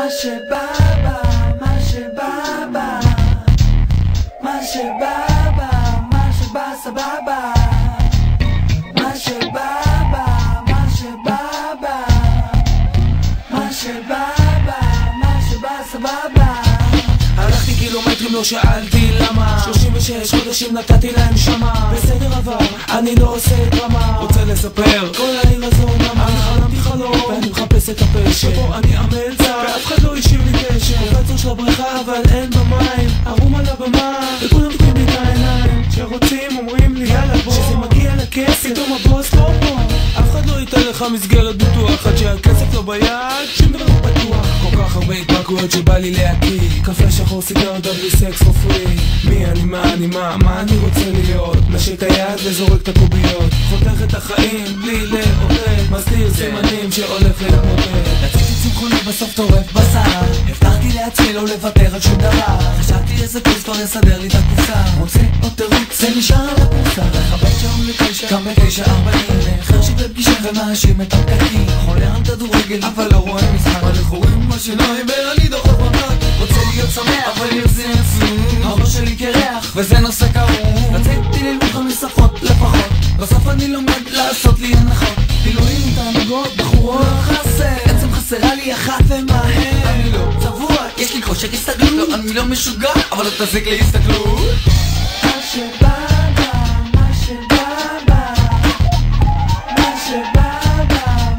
שבא, מה שבא, מה שבא, מה שבא סבבה, מה שבא, מה שבא, מה שבא סבבה. הלכתי קילומטרים לא שאלתי למה 36 חודשים נתתי להם שמה בסדר עבר, אני לא עושה דרמה רוצה לספר כל העיר הזו נמה אני חלמתי חלום ואני מחפש את הפשע שבו אני המלצר ואף אחד לא השאיר לי קשר בקצור של הבריכה אבל אין במים ערום על הבמה וכולם תקעים לי את העיניים שרוצים אומרים לי יאללה בוא שזה מגיע לכסף פתאום הבוס לא פה אף אחד לא ייתן לך מסגרת ביטוח עד שהכסף לא ביד שום דבר לא בטוח כל כך הרבה התפרקויות שבא לי להקיא קפה שחור סיגר דבלי סקס for free מי אני מה אני רוצה להיות נשק את היד וזורק את הקוביות חותך את החיים בלי לאותת מסתיר סימנים שהולך להתמודד רציתי צמחוני בסוף טורף בשר הבטחתי לעצמי לא לוותר על שום דבר חשבתי איזה קורס כבר יסדר לי את הקופסה מוצא עוד תירוץ זה נשאר על הקופסה לחבק שעון לקשר קם ב9:40 חרשי בפגישה ומאשים את הפקקים חולה על כדורגל אבל לא רואה משחק הולך רואים מה שלא עיבר אני דוחף במק רוצה להיות שמח אבל יוצא עצמי הראש שלי קרח וזה נושא קרוב רציתי ללמוד 5 שפות לפחות בסוף אני לומד לעשות לי הנחות פילויים תענוגות בחורות לא חסר עצם חסרה לי אחת ומהר אני לא צבוע יש לי כושר הסתגלות אני לא משוגע אבל לא תזיק לי הסתגלות מה שבא מה שבא מה שבא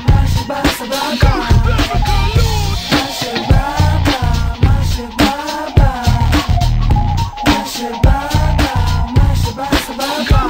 מה שבא סבבה מה שבא מה שבא מה שבא מה שבא סבבה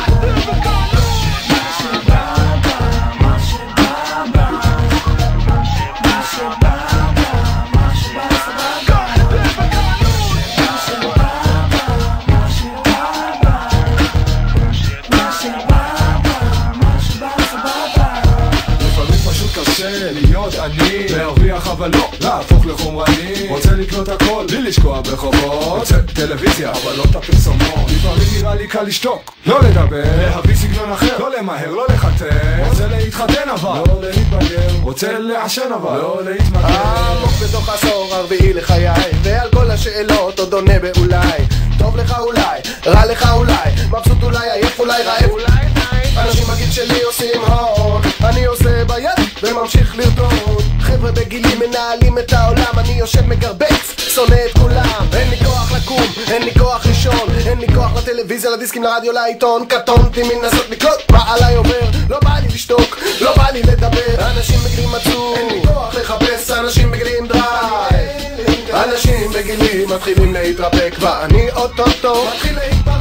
להיות אני להרוויח אבל לא להפוך לחומרני רוצה לקנות הכל בלי לשקוע בחובות רוצה טלוויזיה אבל לא את הפרסומות לפעמים נראה לי קל לשתוק לא לדבר להביא סגנון אחר לא למהר לא לחתן רוצה להתחתן אבל לא להתבגר רוצה לעשן אבל לא להתמגר עמוק בתוך העשור הרביעי לחיי ועל כל השאלות עוד עונה באולי טוב לך אולי רע לך אולי מבסוט אולי עייף אולי רעב אנשים בגיל שלי עושים הון אני עושה ביד וממשיך לרדות חבר'ה בגילי מנהלים את העולם אני יושב מגרבץ, שונא את כולם אין לי כוח לקום, אין לי כוח לישון אין לי כוח לטלוויזיה, לדיסקים, לרדיו, לעיתון קטונתי מנסות לקלוט מה עליי עובר לא בא לי לשתוק, לא בא לי לדבר אנשים בגילים מצאו, אין לי כוח לחפש אנשים בגילים דרייב אנשים בגילי מתחילים להתרפק ואני אוטוטו מתחיל להתפרק